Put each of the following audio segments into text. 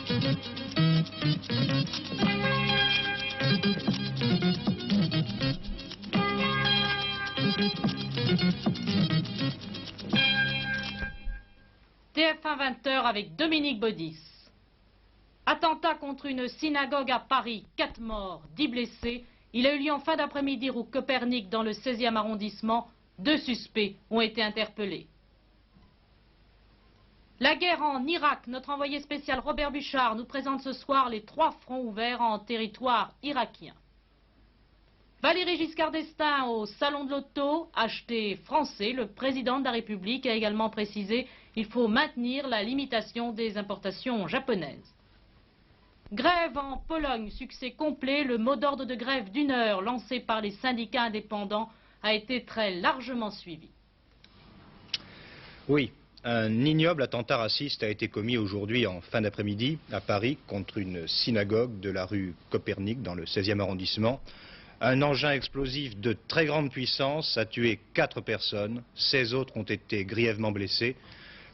TF1 20h avec Dominique Baudis. Attentat contre une synagogue à Paris, 4 morts, 10 blessés. Il a eu lieu en fin d'après-midi rue Copernic dans le 16e arrondissement. 2 suspects ont été interpellés. La guerre en Irak, notre envoyé spécial Robert Buchard nous présente ce soir les 3 fronts ouverts en territoire irakien. Valéry Giscard d'Estaing au Salon de l'Auto, acheté français, le président de la République a également précisé qu'il faut maintenir la limitation des importations japonaises. Grève en Pologne, succès complet, le mot d'ordre de grève d'1 heure lancé par les syndicats indépendants a été très largement suivi. Oui, un ignoble attentat raciste a été commis aujourd'hui en fin d'après-midi à Paris contre une synagogue de la rue Copernic dans le 16e arrondissement. Un engin explosif de très grande puissance a tué 4 personnes, 16 autres ont été grièvement blessés.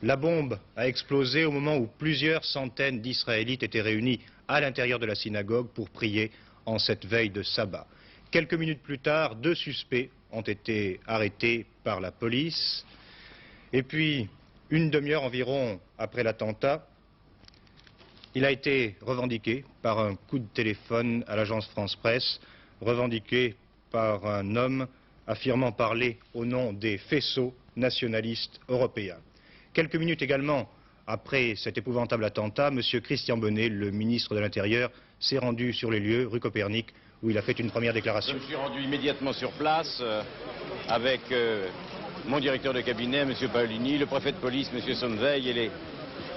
La bombe a explosé au moment où plusieurs centaines d'Israélites étaient réunis à l'intérieur de la synagogue pour prier en cette veille de sabbat. Quelques minutes plus tard, 2 suspects ont été arrêtés par la police. Et puis, une demi-heure environ après l'attentat, il a été revendiqué par un coup de téléphone à l'agence France-Presse, revendiqué par un homme affirmant parler au nom des faisceaux nationalistes européens. Quelques minutes également après cet épouvantable attentat, M. Christian Bonnet, le ministre de l'Intérieur, s'est rendu sur les lieux, rue Copernic, où il a fait une première déclaration. Je me suis rendu immédiatement sur place avec mon directeur de cabinet, M. Paolini, le préfet de police, M. Sommeveil, et les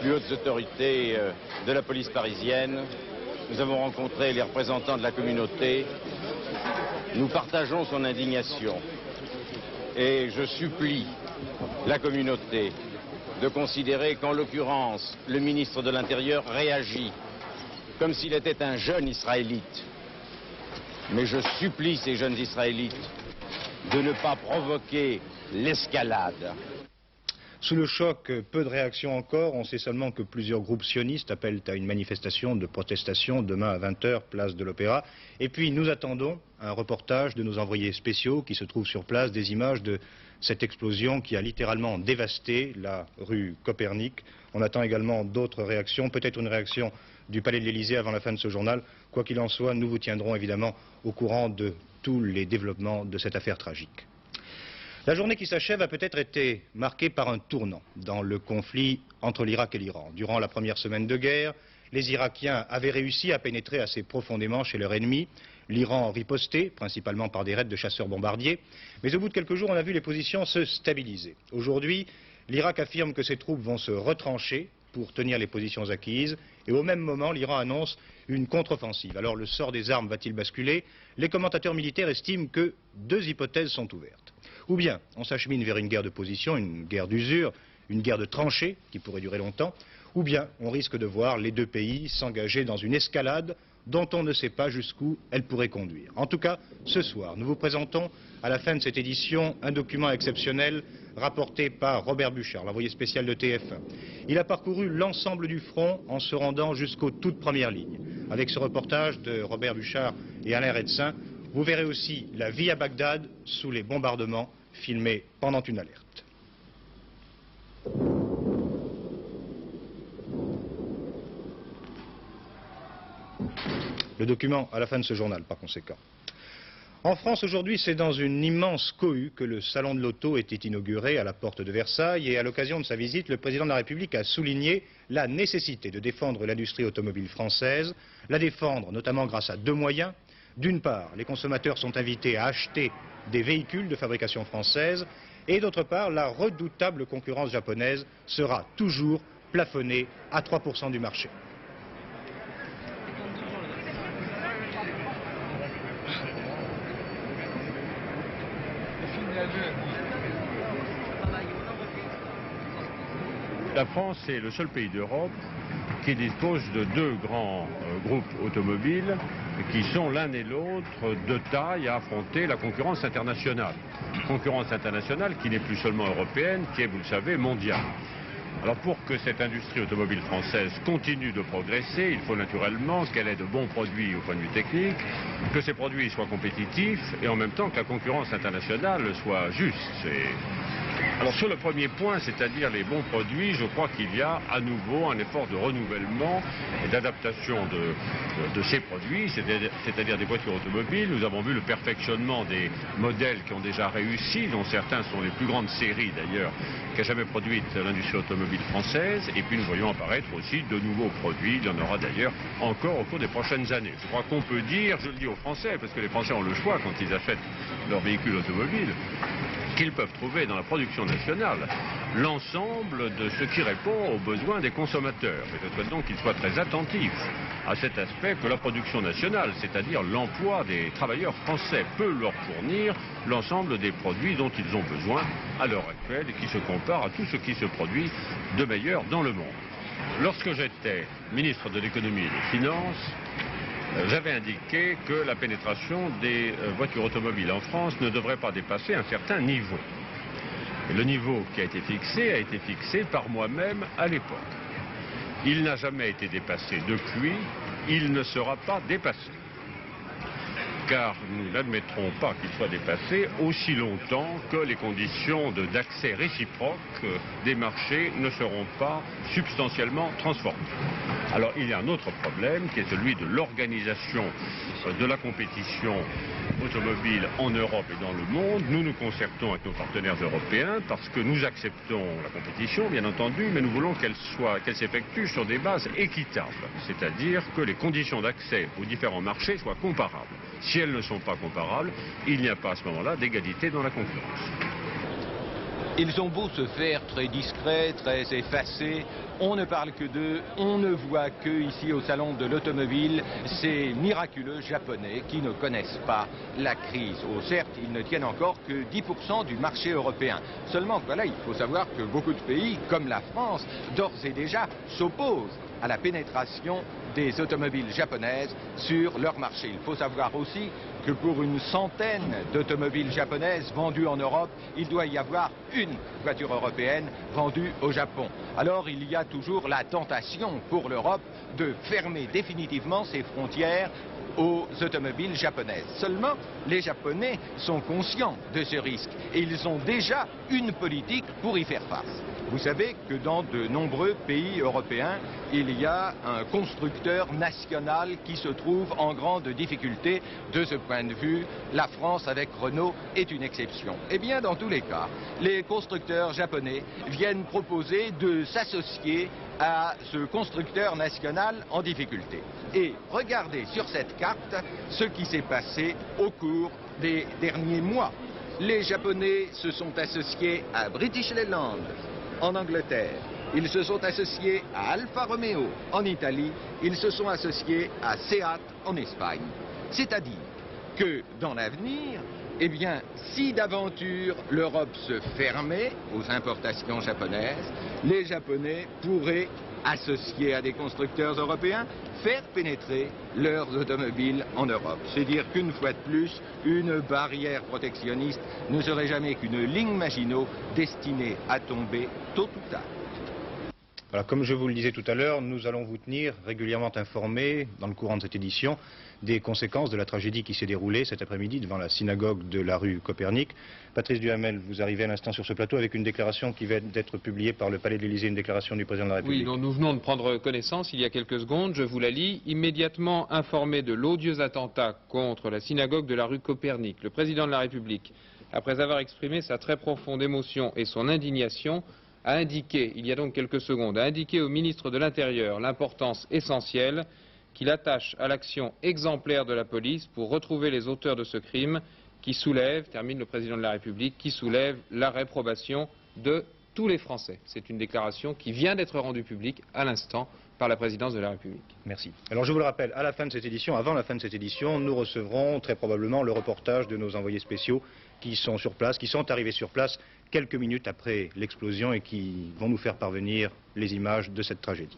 plus hautes autorités de la police parisienne. Nous avons rencontré les représentants de la communauté. Nous partageons son indignation. Et je supplie la communauté de considérer qu'en l'occurrence, le ministre de l'Intérieur réagit comme s'il était un jeune Israélite. Mais je supplie ces jeunes Israélites de ne pas provoquer l'escalade. Sous le choc, peu de réactions encore. On sait seulement que plusieurs groupes sionistes appellent à une manifestation de protestation demain à 20 h, place de l'Opéra. Et puis nous attendons un reportage de nos envoyés spéciaux qui se trouvent sur place, des images de cette explosion qui a littéralement dévasté la rue Copernic. On attend également d'autres réactions, peut-être une réaction du Palais de l'Élysée avant la fin de ce journal. Quoi qu'il en soit, nous vous tiendrons évidemment au courant de tous les développements de cette affaire tragique. La journée qui s'achève a peut-être été marquée par un tournant dans le conflit entre l'Irak et l'Iran. Durant la première semaine de guerre, les Irakiens avaient réussi à pénétrer assez profondément chez leur ennemi. L'Iran ripostait, principalement par des raids de chasseurs-bombardiers. Mais au bout de quelques jours, on a vu les positions se stabiliser. Aujourd'hui, l'Irak affirme que ses troupes vont se retrancher pour tenir les positions acquises. Et au même moment, l'Iran annonce une contre-offensive. Alors le sort des armes va-t-il basculer? Les commentateurs militaires estiment que 2 hypothèses sont ouvertes. Ou bien on s'achemine vers une guerre de position, une guerre d'usure, une guerre de tranchées qui pourrait durer longtemps, ou bien on risque de voir les 2 pays s'engager dans une escalade dont on ne sait pas jusqu'où elle pourrait conduire. En tout cas, ce soir, nous vous présentons à la fin de cette édition un document exceptionnel rapporté par Robert Buchard, l'envoyé spécial de TF1. Il a parcouru l'ensemble du front en se rendant jusqu'aux toutes premières lignes. Avec ce reportage de Robert Buchard et Alain Redsin, vous verrez aussi la vie à Bagdad sous les bombardements filmés pendant une alerte. Le document à la fin de ce journal, par conséquent. En France, aujourd'hui, c'est dans une immense cohue que le Salon de l'Auto était inauguré à la porte de Versailles. Et à l'occasion de sa visite, le président de la République a souligné la nécessité de défendre l'industrie automobile française, la défendre notamment grâce à 2 moyens. D'une part, les consommateurs sont invités à acheter des véhicules de fabrication française. Et d'autre part, la redoutable concurrence japonaise sera toujours plafonnée à 3% du marché. La France est le seul pays d'Europe qui dispose de 2 grands groupes automobiles qui sont l'un et l'autre de taille à affronter la concurrence internationale. Concurrence internationale qui n'est plus seulement européenne, qui est, vous le savez, mondiale. Alors pour que cette industrie automobile française continue de progresser, il faut naturellement qu'elle ait de bons produits au point de vue technique, que ces produits soient compétitifs et en même temps que la concurrence internationale soit juste. Alors sur le premier point, c'est-à-dire les bons produits, je crois qu'il y a à nouveau un effort de renouvellement et d'adaptation de ces produits, c'est-à-dire des voitures automobiles. Nous avons vu le perfectionnement des modèles qui ont déjà réussi, dont certains sont les plus grandes séries d'ailleurs qu'a jamais produite l'industrie automobile française. Et puis nous voyons apparaître aussi de nouveaux produits. Il y en aura d'ailleurs encore au cours des prochaines années. Je crois qu'on peut dire, je le dis aux Français, parce que les Français ont le choix quand ils achètent leur véhicule automobile, qu'ils peuvent trouver dans la production nationale l'ensemble de ce qui répond aux besoins des consommateurs. Et je souhaite donc qu'ils soient très attentifs à cet aspect que la production nationale, c'est-à-dire l'emploi des travailleurs français, peut leur fournir l'ensemble des produits dont ils ont besoin à l'heure actuelle et qui se comparent à tout ce qui se produit de meilleur dans le monde. Lorsque j'étais ministre de l'économie et des finances, j'avais indiqué que la pénétration des voitures automobiles en France ne devrait pas dépasser un certain niveau. Et le niveau qui a été fixé par moi-même à l'époque. Il n'a jamais été dépassé depuis, il ne sera pas dépassé. Car nous n'admettrons pas qu'il soit dépassé aussi longtemps que les conditions d'accès réciproque des marchés ne seront pas substantiellement transformées. Alors il y a un autre problème qui est celui de l'organisation de la compétition automobile en Europe et dans le monde. Nous nous concertons avec nos partenaires européens parce que nous acceptons la compétition, bien entendu, mais nous voulons qu'elle s'effectue sur des bases équitables, c'est-à-dire que les conditions d'accès aux différents marchés soient comparables. Si elles ne sont pas comparables, il n'y a pas à ce moment-là d'égalité dans la concurrence. Ils ont beau se faire très discrets, très effacés, on ne parle que d'eux, on ne voit que ici au salon de l'automobile ces miraculeux japonais qui ne connaissent pas la crise. Oh, certes, ils ne tiennent encore que 10% du marché européen. Seulement, voilà, il faut savoir que beaucoup de pays, comme la France, d'ores et déjà s'opposent à la pénétration des automobiles japonaises sur leur marché. Il faut savoir aussi que pour une centaine d'automobiles japonaises vendues en Europe, il doit y avoir une voiture européenne vendue au Japon. Alors il y a toujours la tentation pour l'Europe de fermer définitivement ses frontières aux automobiles japonaises. Seulement, les Japonais sont conscients de ce risque et ils ont déjà une politique pour y faire face. Vous savez que dans de nombreux pays européens, il y a un constructeur national qui se trouve en grande difficulté. De ce point de vue, la France avec Renault est une exception. Eh bien, dans tous les cas, les constructeurs japonais viennent proposer de s'associer à ce constructeur national en difficulté. Et regardez sur cette carte ce qui s'est passé au cours des derniers mois. Les Japonais se sont associés à British Leyland en Angleterre. Ils se sont associés à Alfa Romeo en Italie. Ils se sont associés à Seat en Espagne. C'est-à-dire que dans l'avenir, eh bien, si d'aventure l'Europe se fermait aux importations japonaises, les Japonais pourraient, associés à des constructeurs européens, faire pénétrer leurs automobiles en Europe. C'est dire qu'une fois de plus, une barrière protectionniste ne serait jamais qu'une ligne Maginot destinée à tomber tôt ou tard. Voilà, comme je vous le disais tout à l'heure, nous allons vous tenir régulièrement informés dans le courant de cette édition des conséquences de la tragédie qui s'est déroulée cet après-midi devant la synagogue de la rue Copernic. Patrice Duhamel, vous arrivez à l'instant sur ce plateau avec une déclaration qui vient d'être publiée par le Palais de l'Élysée, une déclaration du président de la République. Oui, dont nous venons de prendre connaissance il y a quelques secondes, je vous la lis. Immédiatement informé de l'odieux attentat contre la synagogue de la rue Copernic, le président de la République, après avoir exprimé sa très profonde émotion et son indignation, a indiqué, il y a donc quelques secondes, a indiqué au ministre de l'Intérieur l'importance essentielle qu'il attache à l'action exemplaire de la police pour retrouver les auteurs de ce crime qui soulève, termine le président de la République, qui soulève la réprobation de tous les Français. C'est une déclaration qui vient d'être rendue publique à l'instant par la présidence de la République. Merci. Alors je vous le rappelle, à la fin de cette édition, avant la fin de cette édition, nous recevrons très probablement le reportage de nos envoyés spéciaux qui sont sur place, qui sont arrivés sur place quelques minutes après l'explosion et qui vont nous faire parvenir les images de cette tragédie.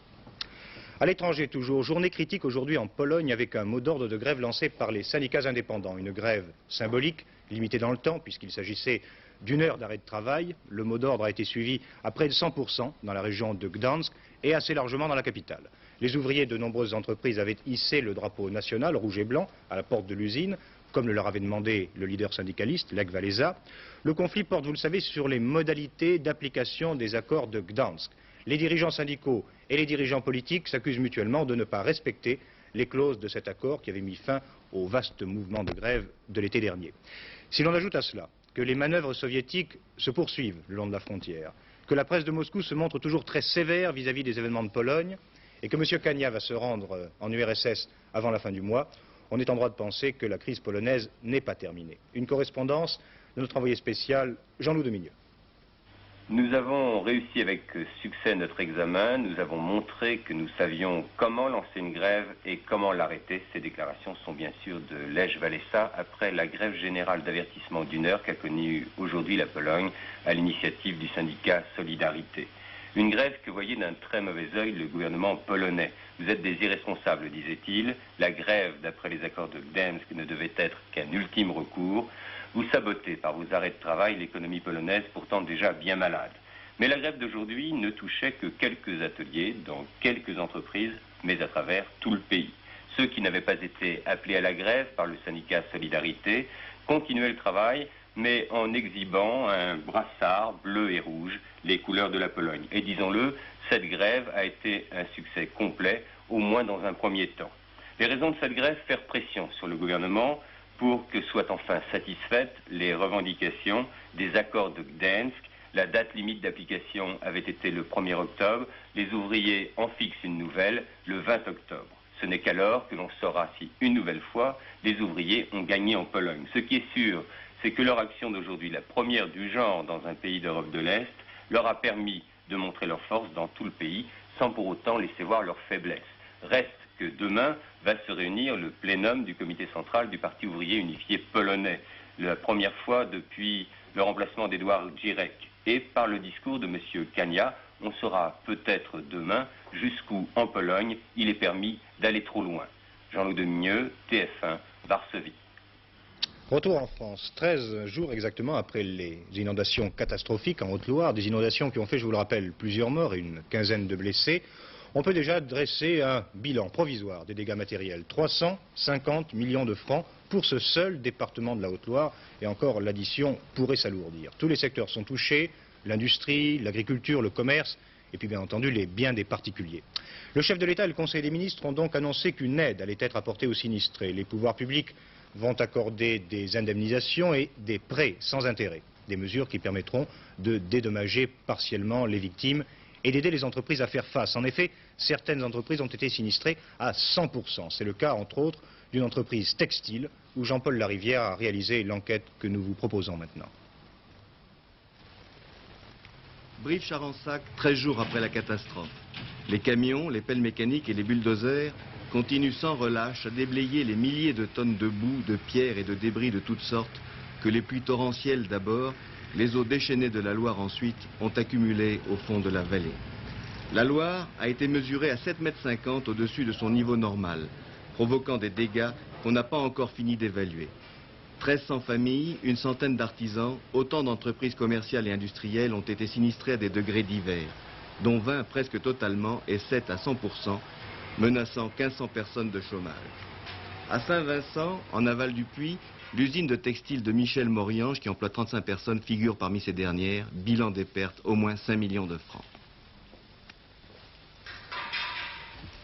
À l'étranger toujours, journée critique aujourd'hui en Pologne avec un mot d'ordre de grève lancé par les syndicats indépendants. Une grève symbolique, limitée dans le temps puisqu'il s'agissait d'une heure d'arrêt de travail. Le mot d'ordre a été suivi à près de 100% dans la région de Gdansk et assez largement dans la capitale. Les ouvriers de nombreuses entreprises avaient hissé le drapeau national rouge et blanc à la porte de l'usine, comme le leur avait demandé le leader syndicaliste, Lech Walesa. Le conflit porte, vous le savez, sur les modalités d'application des accords de Gdansk. Les dirigeants syndicaux et les dirigeants politiques s'accusent mutuellement de ne pas respecter les clauses de cet accord qui avait mis fin au vaste mouvement de grève de l'été dernier. Si l'on ajoute à cela que les manœuvres soviétiques se poursuivent le long de la frontière, que la presse de Moscou se montre toujours très sévère vis-à-vis des événements de Pologne et que M. Kania va se rendre en URSS avant la fin du mois, on est en droit de penser que la crise polonaise n'est pas terminée. Une correspondance de notre envoyé spécial, Jean-Loup Demigneux. Nous avons réussi avec succès notre examen. Nous avons montré que nous savions comment lancer une grève et comment l'arrêter. Ces déclarations sont bien sûr de Lech Walesa après la grève générale d'avertissement d'une heure qu'a connue aujourd'hui la Pologne à l'initiative du syndicat Solidarité. Une grève que voyait d'un très mauvais œil le gouvernement polonais. Vous êtes des irresponsables, disait-il. La grève, d'après les accords de Gdansk, ne devait être qu'un ultime recours. Vous sabotez par vos arrêts de travail l'économie polonaise, pourtant déjà bien malade. Mais la grève d'aujourd'hui ne touchait que quelques ateliers dans quelques entreprises, mais à travers tout le pays. Ceux qui n'avaient pas été appelés à la grève par le syndicat Solidarité continuaient le travail, mais en exhibant un brassard bleu et rouge, les couleurs de la Pologne. Et disons-le, cette grève a été un succès complet, au moins dans un premier temps. Les raisons de cette grève, faire pression sur le gouvernement pour que soient enfin satisfaites les revendications des accords de Gdansk. La date limite d'application avait été le 1er octobre. Les ouvriers en fixent une nouvelle, le 20 octobre. Ce n'est qu'alors que l'on saura si, une nouvelle fois, les ouvriers ont gagné en Pologne. Ce qui est sûr, c'est que leur action d'aujourd'hui, la première du genre dans un pays d'Europe de l'Est, leur a permis de montrer leur force dans tout le pays, sans pour autant laisser voir leur faiblesse. Reste que demain va se réunir le plénum du comité central du Parti ouvrier unifié polonais, la première fois depuis le remplacement d'Edouard Gierek. Et par le discours de M. Kania, on saura peut-être demain jusqu'où, en Pologne, il est permis d'aller trop loin. Jean-Loup Demigneux, TF1, Varsovie. Retour en France, 13 jours exactement après les inondations catastrophiques en Haute-Loire, des inondations qui ont fait, je vous le rappelle, plusieurs morts et une quinzaine de blessés. On peut déjà dresser un bilan provisoire des dégâts matériels. 350 millions de francs pour ce seul département de la Haute-Loire. Et encore, l'addition pourrait s'alourdir. Tous les secteurs sont touchés, l'industrie, l'agriculture, le commerce, et puis bien entendu les biens des particuliers. Le chef de l'État et le Conseil des ministres ont donc annoncé qu'une aide allait être apportée aux sinistrés. Les pouvoirs publics vont accorder des indemnisations et des prêts sans intérêt. Des mesures qui permettront de dédommager partiellement les victimes et d'aider les entreprises à faire face. En effet, certaines entreprises ont été sinistrées à 100%. C'est le cas, entre autres, d'une entreprise textile où Jean-Paul Larivière a réalisé l'enquête que nous vous proposons maintenant. Brive-Charensac, 13 jours après la catastrophe. Les camions, les pelles mécaniques et les bulldozers continuent sans relâche à déblayer les milliers de tonnes de boue, de pierres et de débris de toutes sortes que les pluies torrentielles d'abord, les eaux déchaînées de la Loire ensuite ont accumulé au fond de la vallée. La Loire a été mesurée à 7,50 m au-dessus de son niveau normal, provoquant des dégâts qu'on n'a pas encore fini d'évaluer. 1300 familles, une centaine d'artisans, autant d'entreprises commerciales et industrielles ont été sinistrées à des degrés divers, dont 20 presque totalement et 7 à 100%, menaçant 1500 personnes de chômage. À Saint-Vincent, en aval du Puy, l'usine de textile de Michel Moriange, qui emploie 35 personnes, figure parmi ces dernières. Bilan des pertes, au moins 5 millions de francs.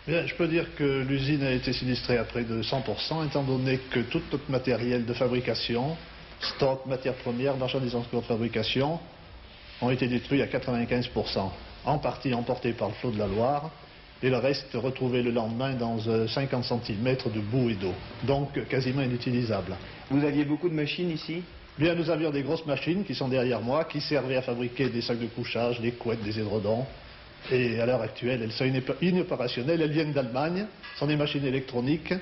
Bien, je peux dire que l'usine a été sinistrée à près de 100%, étant donné que tout notre matériel de fabrication, stock, matières premières, marchandises en cours de fabrication, ont été détruits à 95%, en partie emportés par le flot de la Loire, et le reste retrouvé le lendemain dans 50 cm de boue et d'eau, donc quasiment inutilisable. Vous aviez beaucoup de machines ici? Bien, nous avions des grosses machines qui sont derrière moi, qui servaient à fabriquer des sacs de couchage, des couettes, des édredons. Et à l'heure actuelle, elles sont inopérationnelles, elles viennent d'Allemagne, ce sont des machines électroniques.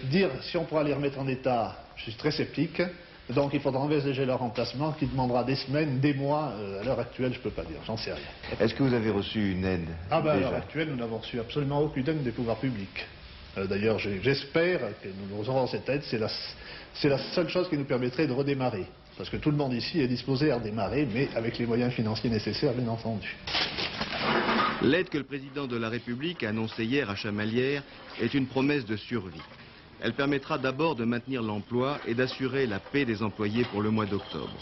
Dire si on pourra les remettre en état, je suis très sceptique. Donc il faudra envisager leur remplacement qui demandera des semaines, des mois. À l'heure actuelle, je ne peux pas dire, j'en sais rien. Est-ce que vous avez reçu une aide? À l'heure actuelle, nous n'avons reçu absolument aucune aide des pouvoirs publics. D'ailleurs, j'espère que nous aurons cette aide. C'est la seule chose qui nous permettrait de redémarrer. parce que tout le monde ici est disposé à redémarrer, mais avec les moyens financiers nécessaires, bien entendu. L'aide que le président de la République a annoncée hier à Chamalières est une promesse de survie. Elle permettra d'abord de maintenir l'emploi et d'assurer la paix des employés pour le mois d'octobre.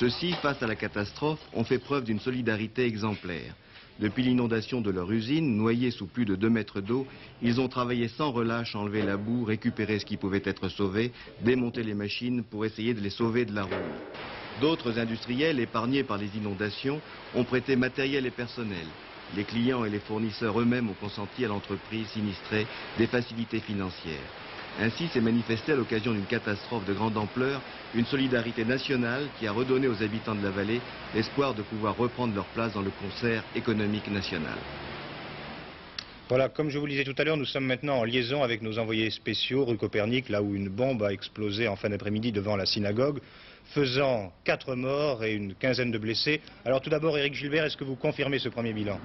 Ceux-ci, face à la catastrophe, ont fait preuve d'une solidarité exemplaire. Depuis l'inondation de leur usine, noyée sous plus de 2 mètres d'eau, ils ont travaillé sans relâche à enlever la boue, récupérer ce qui pouvait être sauvé, démonter les machines pour essayer de les sauver de la rouille. D'autres industriels, épargnés par les inondations, ont prêté matériel et personnel. Les clients et les fournisseurs eux-mêmes ont consenti à l'entreprise sinistrée des facilités financières. Ainsi s'est manifestée à l'occasion d'une catastrophe de grande ampleur une solidarité nationale qui a redonné aux habitants de la vallée l'espoir de pouvoir reprendre leur place dans le concert économique national. Voilà, comme je vous le disais tout à l'heure, nous sommes maintenant en liaison avec nos envoyés spéciaux rue Copernic, là où une bombe a explosé en fin d'après-midi devant la synagogue, faisant 4 morts et une quinzaine de blessés. Alors tout d'abord, Éric Gilbert, est-ce que vous confirmez ce premier bilan?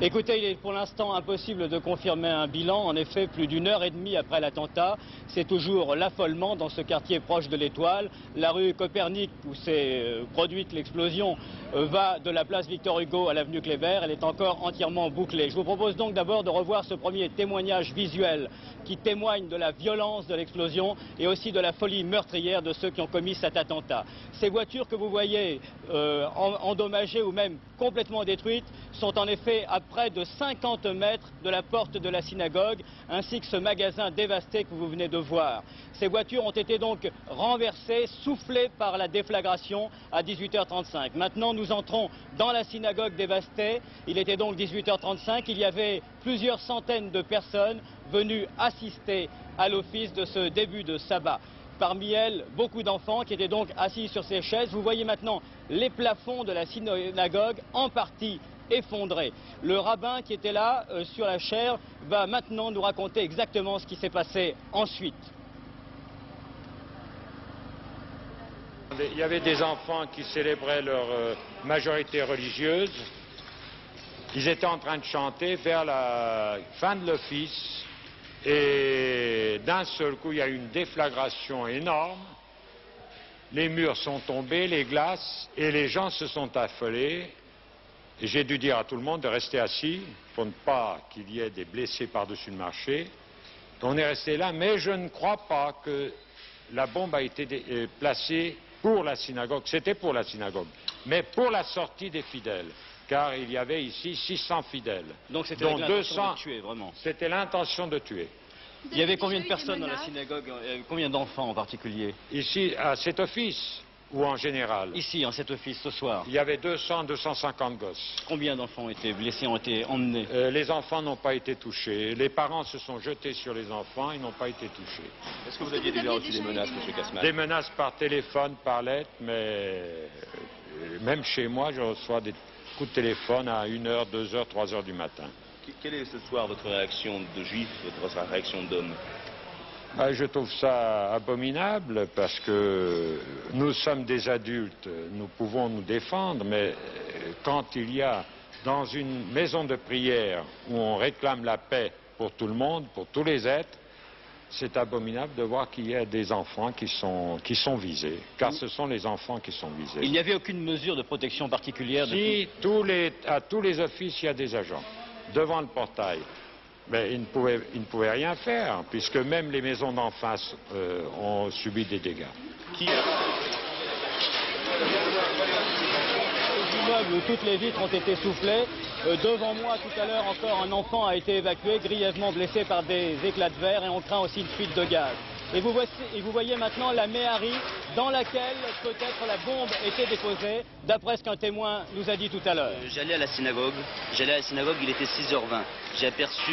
Écoutez, il est pour l'instant impossible de confirmer un bilan. En effet, plus d'une heure et demie après l'attentat, c'est toujours l'affolement dans ce quartier proche de l'Étoile. La rue Copernic, où s'est produite l'explosion, va de la place Victor Hugo à l'avenue Kléber. Elle est encore entièrement bouclée. Je vous propose donc d'abord de revoir ce premier témoignage visuel qui témoigne de la violence de l'explosion et aussi de la folie meurtrière de ceux qui ont commis cet attentat. Ces voitures que vous voyez endommagées ou même complètement détruites sont en effet à près de 50 mètres de la porte de la synagogue, ainsi que ce magasin dévasté que vous venez de voir. Ces voitures ont été donc renversées, soufflées par la déflagration à 18h35. Maintenant, nous entrons dans la synagogue dévastée. Il était donc 18h35. Il y avait plusieurs centaines de personnes venues assister à l'office de ce début de sabbat. Parmi elles, beaucoup d'enfants qui étaient donc assis sur ces chaises. Vous voyez maintenant les plafonds de la synagogue en partie effondrés. Le rabbin qui était là sur la chaire va maintenant nous raconter exactement ce qui s'est passé ensuite. Il y avait des enfants qui célébraient leur majorité religieuse. Ils étaient en train de chanter vers la fin de l'office. Et d'un seul coup, il y a eu une déflagration énorme. Les murs sont tombés, les glaces, et les gens se sont affolés. Et j'ai dû dire à tout le monde de rester assis pour ne pas qu'il y ait des blessés par-dessus le marché. On est resté là, mais je ne crois pas que la bombe a été placée pour la synagogue. C'était pour la synagogue, mais pour la sortie des fidèles. Car il y avait ici 600 fidèles. Donc c'était l'intention de tuer, vraiment. C'était l'intention de tuer. Il y avait combien de personnes dans la synagogue? Combien d'enfants en particulier? Ici, à cet office, ou en général? Ici, en cet office, ce soir. Il y avait 200-250 gosses. Combien d'enfants ont été blessés, ont été emmenés? Les enfants n'ont pas été touchés. Les parents se sont jetés sur les enfants, ils n'ont pas été touchés. Est-ce que vous aviez déjà reçu des menaces, M. Kasman? Des menaces par téléphone, par lettre, mais même chez moi, je reçois des coups de téléphone à 1h, 2h, 3h du matin. Quelle est ce soir votre réaction de juif, votre réaction d'homme? Je trouve ça abominable parce que nous sommes des adultes, nous pouvons nous défendre, mais quand il y a dans une maison de prière où on réclame la paix pour tout le monde, pour tous les êtres, c'est abominable de voir qu'il y a des enfants qui sont visés, car ce sont les enfants qui sont visés. Il n'y avait aucune mesure de protection particulière? Si, à tous les offices, il y a des agents, devant le portail. Mais ils ne pouvaient rien faire, puisque même les maisons d'en face ont subi des dégâts. Où toutes les vitres ont été soufflées. Devant moi, tout à l'heure, encore un enfant a été évacué, grièvement blessé par des éclats de verre, et on craint aussi une fuite de gaz. Et vous voyez maintenant la méhari dans laquelle peut-être la bombe était déposée, d'après ce qu'un témoin nous a dit tout à l'heure. J'allais à la synagogue, il était 6h20. J'ai aperçu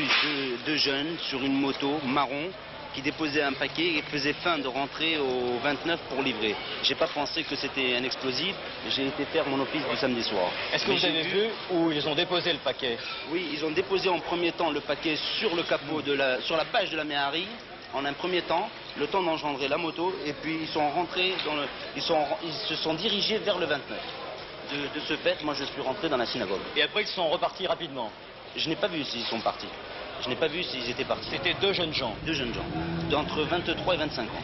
deux jeunes sur une moto marron qui déposaient un paquet et faisaient fin de rentrer au 29 pour livrer. J'ai pas pensé que c'était un explosif, j'ai été faire mon office du samedi soir. Est-ce que vous avez vu où ils ont déposé le paquet? Oui, ils ont déposé en premier temps le paquet sur le capot sur la page de la méhari, en un premier temps, le temps d'engendrer la moto, et puis ils sont rentrés ils se sont dirigés vers le 29. De ce fait, moi je suis rentré dans la synagogue. Et après ils sont repartis rapidement? Je n'ai pas vu s'ils sont partis. Je n'ai pas vu s'ils étaient partis. C'était deux jeunes gens? Deux jeunes gens, d'entre 23 et 25 ans.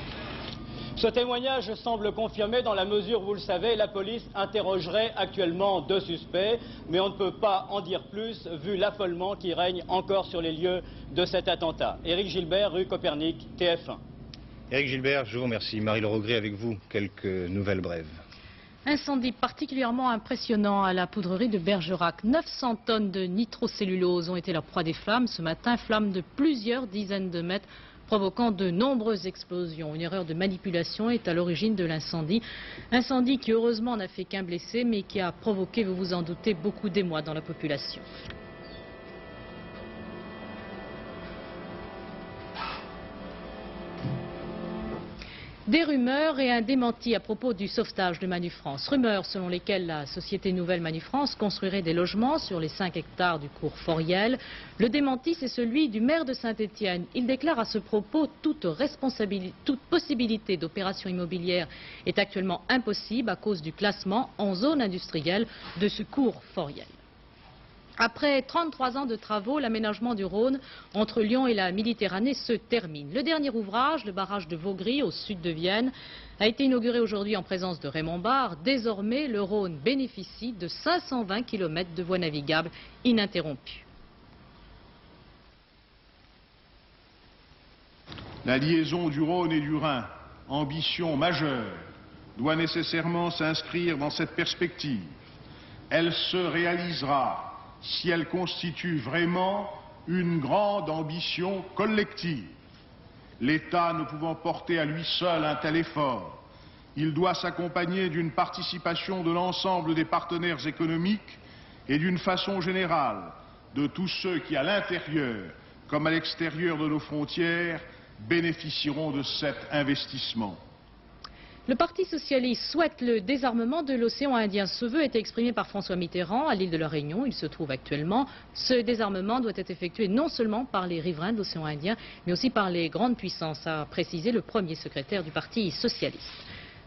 Ce témoignage semble confirmé dans la mesure où, vous le savez, la police interrogerait actuellement 2 suspects, mais on ne peut pas en dire plus vu l'affolement qui règne encore sur les lieux de cet attentat. Éric Gilbert, rue Copernic, TF1. Éric Gilbert, je vous remercie. Marie Legret avec vous, quelques nouvelles brèves. Incendie particulièrement impressionnant à la poudrerie de Bergerac. 900 tonnes de nitrocellulose ont été la proie des flammes ce matin, flammes de plusieurs dizaines de mètres, provoquant de nombreuses explosions. Une erreur de manipulation est à l'origine de l'incendie. Incendie qui heureusement n'a fait qu'un blessé, mais qui a provoqué, vous vous en doutez, beaucoup d'émoi dans la population. Des rumeurs et un démenti à propos du sauvetage de Manufrance. Rumeurs selon lesquelles la société Nouvelle Manufrance construirait des logements sur les 5 hectares du cours Foriel. Le démenti, c'est celui du maire de Saint-Étienne. Il déclare à ce propos toute possibilité d'opération immobilière est actuellement impossible à cause du classement en zone industrielle de ce cours Foriel. Après 33 ans de travaux, l'aménagement du Rhône entre Lyon et la Méditerranée se termine. Le dernier ouvrage, le barrage de Vaugry, au sud de Vienne, a été inauguré aujourd'hui en présence de Raymond Barre. Désormais, le Rhône bénéficie de 520 km de voies navigables ininterrompues. La liaison du Rhône et du Rhin, ambition majeure, doit nécessairement s'inscrire dans cette perspective. Elle se réalisera si elle constitue vraiment une grande ambition collective. L'État ne pouvant porter à lui seul un tel effort, il doit s'accompagner d'une participation de l'ensemble des partenaires économiques et d'une façon générale de tous ceux qui, à l'intérieur comme à l'extérieur de nos frontières, bénéficieront de cet investissement. Le Parti socialiste souhaite le désarmement de l'océan Indien. Ce vœu a été exprimé par François Mitterrand à l'île de la Réunion. Il se trouve actuellement. Ce désarmement doit être effectué non seulement par les riverains de l'océan Indien, mais aussi par les grandes puissances, a précisé le premier secrétaire du Parti socialiste.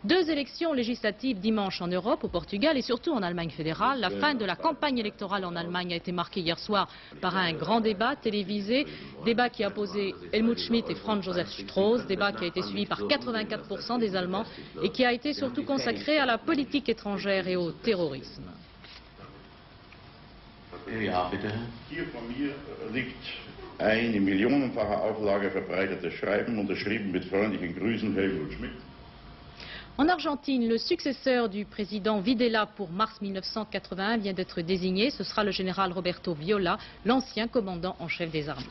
2 élections législatives dimanche en Europe, au Portugal et surtout en Allemagne fédérale. La fin de la campagne électorale en Allemagne a été marquée hier soir par un grand débat télévisé. Débat qui a opposé Helmut Schmidt et Franz Josef Strauß. Débat qui a été suivi par 84% des Allemands et qui a été surtout consacré à la politique étrangère et au terrorisme. Ja, bitte. Hier von mir liegt eine millionenfache Auflage verbreitetes Schreiben, unterschrieben mit freundlichen Grüßen, Helmut Schmidt. En Argentine, le successeur du président Videla pour mars 1981 vient d'être désigné. Ce sera le général Roberto Viola, l'ancien commandant en chef des armées.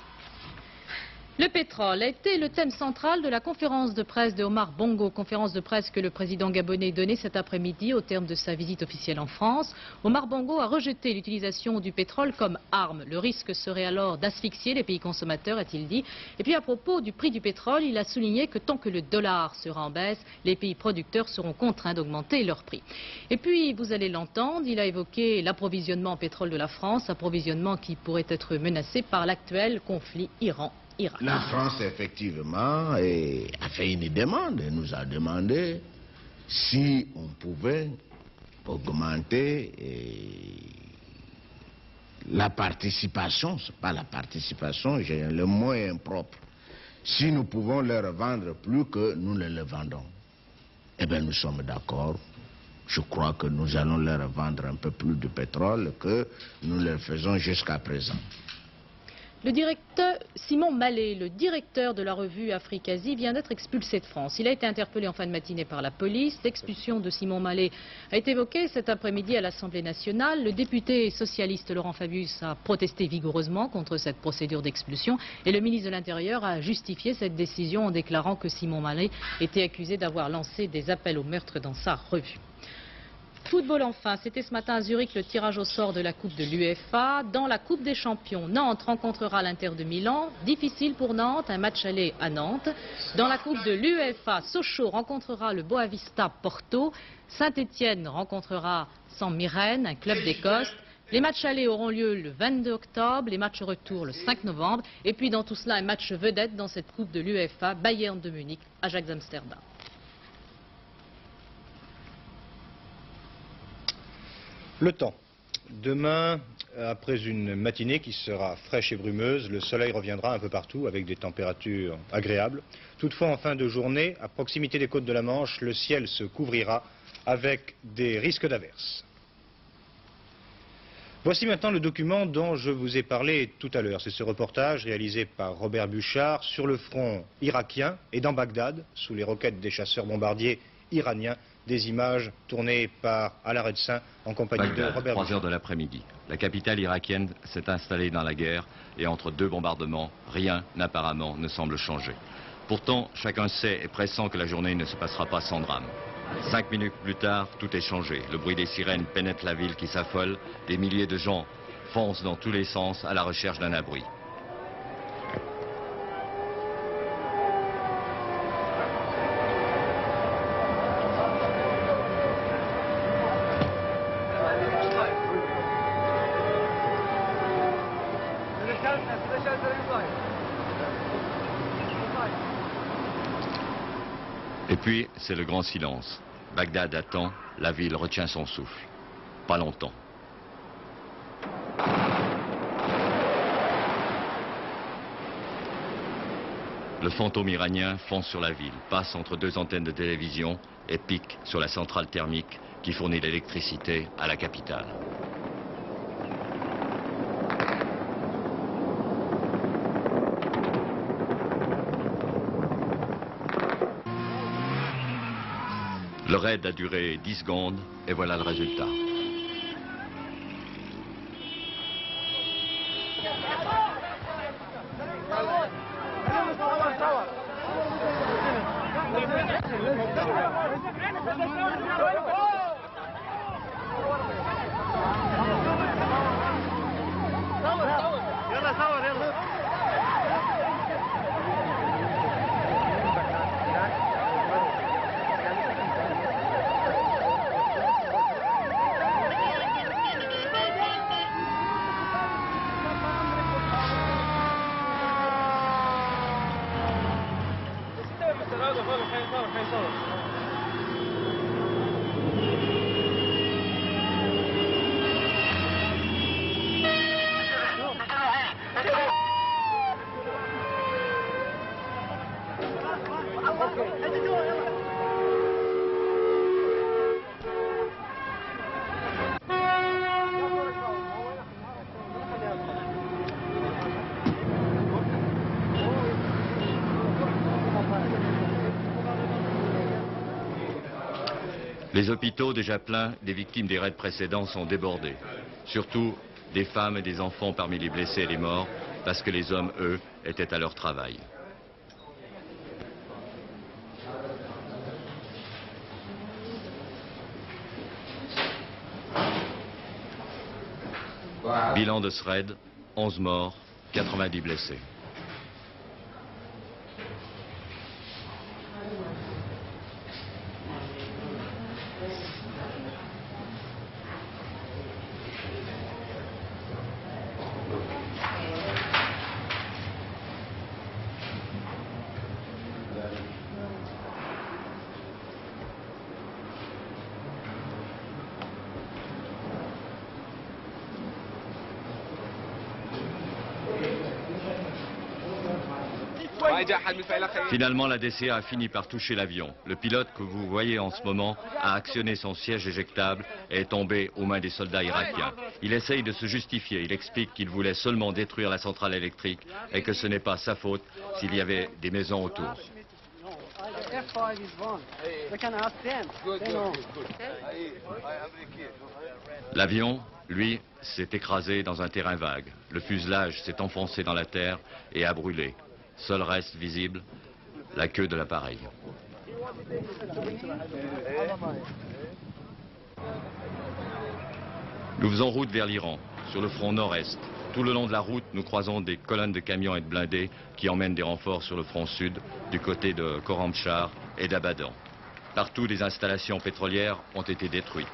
Le pétrole a été le thème central de la conférence de presse de Omar Bongo, conférence de presse que le président gabonais donnait cet après-midi au terme de sa visite officielle en France. Omar Bongo a rejeté l'utilisation du pétrole comme arme. Le risque serait alors d'asphyxier les pays consommateurs, a-t-il dit. Et puis à propos du prix du pétrole, il a souligné que tant que le dollar sera en baisse, les pays producteurs seront contraints d'augmenter leur prix. Et puis, vous allez l'entendre, il a évoqué l'approvisionnement en pétrole de la France, approvisionnement qui pourrait être menacé par l'actuel conflit Iran. La France, effectivement, a fait une demande. Elle nous a demandé si on pouvait augmenter la participation. Ce n'est pas la participation, j'ai le mot impropre. Si nous pouvons leur vendre plus que nous ne le vendons, eh bien nous sommes d'accord. Je crois que nous allons leur vendre un peu plus de pétrole que nous le faisons jusqu'à présent. Le directeur Simon Mallet, le directeur de la revue Afrique-Asie, vient d'être expulsé de France. Il a été interpellé en fin de matinée par la police. L'expulsion de Simon Mallet a été évoquée cet après-midi à l'Assemblée nationale. Le député socialiste Laurent Fabius a protesté vigoureusement contre cette procédure d'expulsion et le ministre de l'Intérieur a justifié cette décision en déclarant que Simon Mallet était accusé d'avoir lancé des appels au meurtre dans sa revue. Football enfin, c'était ce matin à Zurich le tirage au sort de la Coupe de l'UEFA. Dans la Coupe des Champions, Nantes rencontrera l'Inter de Milan. Difficile pour Nantes, un match aller à Nantes. Dans la Coupe de l'UEFA, Sochaux rencontrera le Boavista Porto. Saint-Étienne rencontrera San Mirren, un club d'Écosse. Les matchs allés auront lieu le 22 octobre, les matchs retour le 5 novembre. Et puis dans tout cela, un match vedette dans cette Coupe de l'UEFA, Bayern de Munich, Ajax Amsterdam. Le temps. Demain, après une matinée qui sera fraîche et brumeuse, le soleil reviendra un peu partout avec des températures agréables. Toutefois, en fin de journée, à proximité des côtes de la Manche, le ciel se couvrira avec des risques d'averses. Voici maintenant le document dont je vous ai parlé tout à l'heure. C'est ce reportage réalisé par Robert Buchard sur le front irakien et dans Bagdad, sous les roquettes des chasseurs bombardiers iraniens. Des images tournées par Alain Redsin en compagnie de Robert 3 heures de l'après-midi. La capitale irakienne s'est installée dans la guerre et entre deux bombardements, rien apparemment ne semble changer. Pourtant, chacun sait et pressent que la journée ne se passera pas sans drame. 5 minutes plus tard, tout est changé. Le bruit des sirènes pénètre la ville qui s'affole. Des milliers de gens foncent dans tous les sens à la recherche d'un abri. Et puis, c'est le grand silence. Bagdad attend, la ville retient son souffle. Pas longtemps. Le fantôme iranien fonce sur la ville, passe entre deux antennes de télévision et pique sur la centrale thermique qui fournit l'électricité à la capitale. Le raid a duré 10 secondes et voilà le résultat. Les hôpitaux déjà pleins des victimes des raids précédents sont débordés. Surtout des femmes et des enfants parmi les blessés et les morts, parce que les hommes, eux, étaient à leur travail. Bilan de ce raid, 11 morts, 90 blessés. Finalement, la DCA a fini par toucher l'avion. Le pilote que vous voyez en ce moment a actionné son siège éjectable et est tombé aux mains des soldats irakiens. Il essaye de se justifier. Il explique qu'il voulait seulement détruire la centrale électrique et que ce n'est pas sa faute s'il y avait des maisons autour. L'avion, lui, s'est écrasé dans un terrain vague. Le fuselage s'est enfoncé dans la terre et a brûlé. Seul reste visible, la queue de l'appareil. Nous faisons route vers l'Iran, sur le front nord-est. Tout le long de la route, nous croisons des colonnes de camions et de blindés qui emmènent des renforts sur le front sud, du côté de Khorramshahr et d'Abadan. Partout, les installations pétrolières ont été détruites.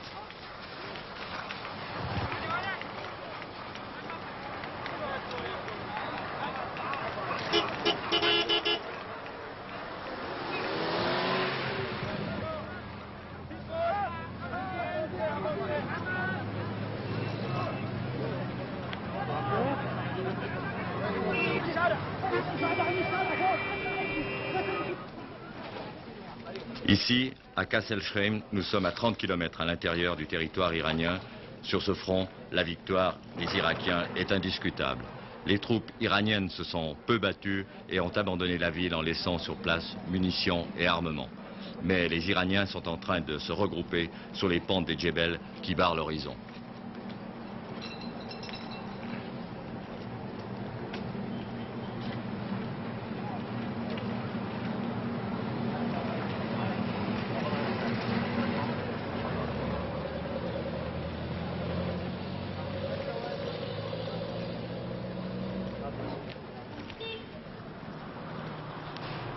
Ici, à Kasselschheim, nous sommes à 30 km à l'intérieur du territoire iranien. Sur ce front, la victoire des Irakiens est indiscutable. Les troupes iraniennes se sont peu battues et ont abandonné la ville en laissant sur place munitions et armements. Mais les Iraniens sont en train de se regrouper sur les pentes des Djebel qui barrent l'horizon.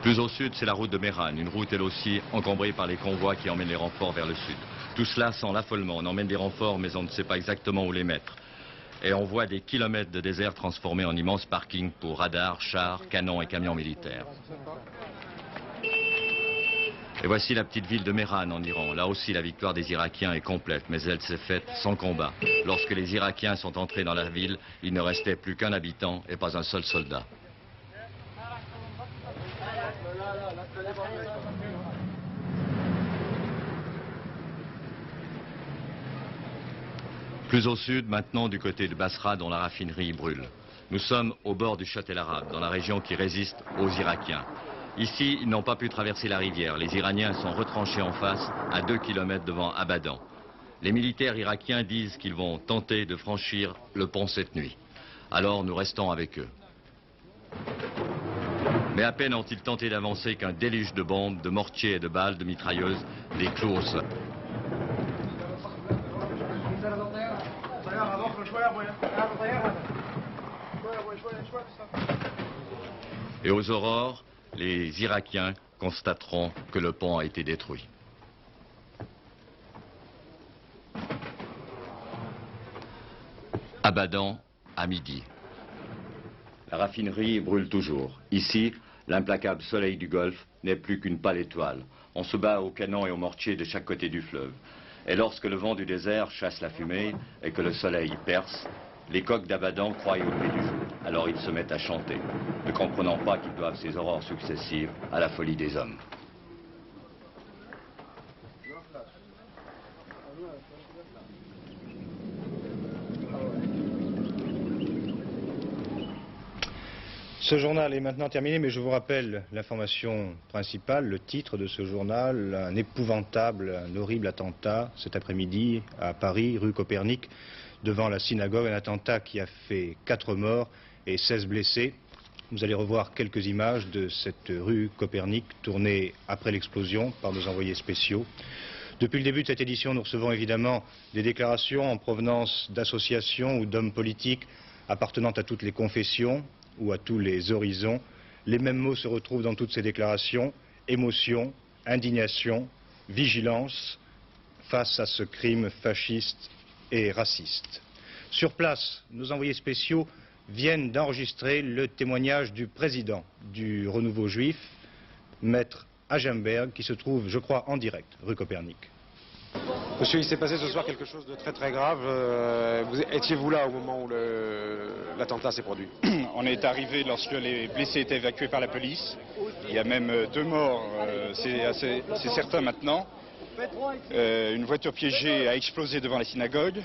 Plus au sud, c'est la route de Mehran, une route elle aussi encombrée par les convois qui emmènent les renforts vers le sud. Tout cela sent l'affolement. On emmène des renforts, mais on ne sait pas exactement où les mettre. Et on voit des kilomètres de désert transformés en immenses parkings pour radars, chars, canons et camions militaires. Et voici la petite ville de Mehran en Iran. Là aussi, la victoire des Irakiens est complète, mais elle s'est faite sans combat. Lorsque les Irakiens sont entrés dans la ville, il ne restait plus qu'un habitant et pas un seul soldat. Plus au sud, maintenant, du côté de Basra, dont la raffinerie brûle. Nous sommes au bord du Châtel arabe, dans la région qui résiste aux Irakiens. Ici, ils n'ont pas pu traverser la rivière. Les Iraniens sont retranchés en face, à 2 km devant Abadan. Les militaires irakiens disent qu'ils vont tenter de franchir le pont cette nuit. Alors, nous restons avec eux. Mais à peine ont-ils tenté d'avancer qu'un déluge de bombes, de mortiers et de balles, de mitrailleuses, les cloue au sol. Et aux aurores, les Irakiens constateront que le pont a été détruit. Abadan, à midi. La raffinerie brûle toujours. Ici, l'implacable soleil du Golfe n'est plus qu'une pâle étoile. On se bat au canon et au mortier de chaque côté du fleuve. Et lorsque le vent du désert chasse la fumée et que le soleil perce, les coqs d'Abadan croient au lever du jour. Alors ils se mettent à chanter, ne comprenant pas qu'ils doivent ces aurores successives à la folie des hommes. Ce journal est maintenant terminé, mais je vous rappelle l'information principale, le titre de ce journal, un épouvantable, un horrible attentat cet après-midi à Paris, rue Copernic, devant la synagogue, un attentat qui a fait 4 morts et 16 blessés. Vous allez revoir quelques images de cette rue Copernic tournée après l'explosion par nos envoyés spéciaux. Depuis le début de cette édition, nous recevons évidemment des déclarations en provenance d'associations ou d'hommes politiques appartenant à toutes les confessions ou à tous les horizons. Les mêmes mots se retrouvent dans toutes ces déclarations: émotion, indignation, vigilance face à ce crime fasciste et raciste. Sur place, nos envoyés spéciaux viennent d'enregistrer le témoignage du président du Renouveau Juif, Maître Agemberg, qui se trouve, je crois, en direct, rue Copernic. Monsieur, il s'est passé ce soir quelque chose de très très grave. Étiez-vous là au moment où l'attentat s'est produit? On est arrivé lorsque les blessés étaient évacués par la police. Il y a même 2 morts, c'est certain maintenant. Une voiture piégée a explosé devant la synagogue.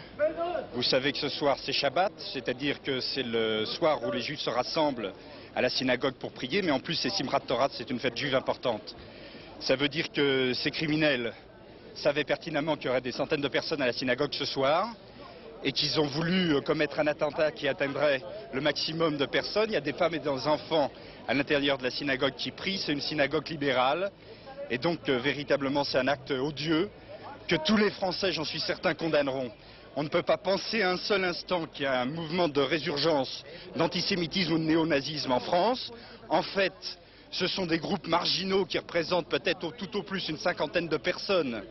Vous savez que ce soir c'est Shabbat, c'est-à-dire que c'est le soir où les Juifs se rassemblent à la synagogue pour prier, mais en plus c'est Simchat Torah, c'est une fête juive importante. Ça veut dire que ces criminels savaient pertinemment qu'il y aurait des centaines de personnes à la synagogue ce soir et qu'ils ont voulu commettre un attentat qui atteindrait le maximum de personnes. Il y a des femmes et des enfants à l'intérieur de la synagogue qui prient, c'est une synagogue libérale et donc véritablement c'est un acte odieux que tous les Français, j'en suis certain, condamneront. On ne peut pas penser un seul instant qu'il y a un mouvement de résurgence d'antisémitisme ou de néonazisme en France. En fait, ce sont des groupes marginaux qui représentent peut-être tout au plus une 50aine de personnes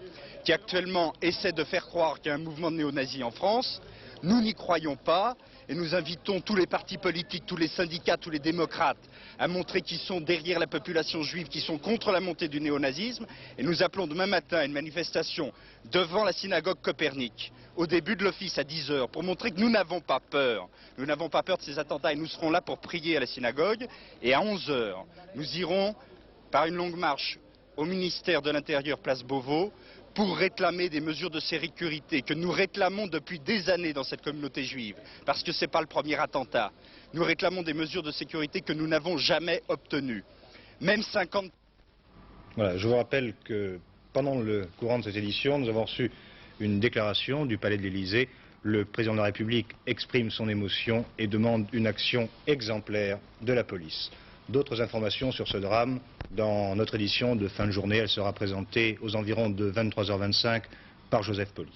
qui actuellement essaient de faire croire qu'il y a un mouvement de néo-nazi en France. Nous n'y croyons pas et nous invitons tous les partis politiques, tous les syndicats, tous les démocrates à montrer qu'ils sont derrière la population juive, qu'ils sont contre la montée du néonazisme. Et nous appelons demain matin à une manifestation devant la synagogue Copernic, au début de l'office à 10 h, pour montrer que nous n'avons pas peur. Nous n'avons pas peur de ces attentats et nous serons là pour prier à la synagogue. Et à 11 h, nous irons par une longue marche au ministère de l'Intérieur, place Beauvau, pour réclamer des mesures de sécurité que nous réclamons depuis des années dans cette communauté juive, parce que ce n'est pas le premier attentat. Nous réclamons des mesures de sécurité que nous n'avons jamais obtenues. Même 50... Voilà, je vous rappelle que pendant le courant de cette édition, nous avons reçu une déclaration du Palais de l'Élysée. Le président de la République exprime son émotion et demande une action exemplaire de la police. D'autres informations sur ce drame dans notre édition de fin de journée. Elle sera présentée aux environs de 23h25 par Joseph Poli.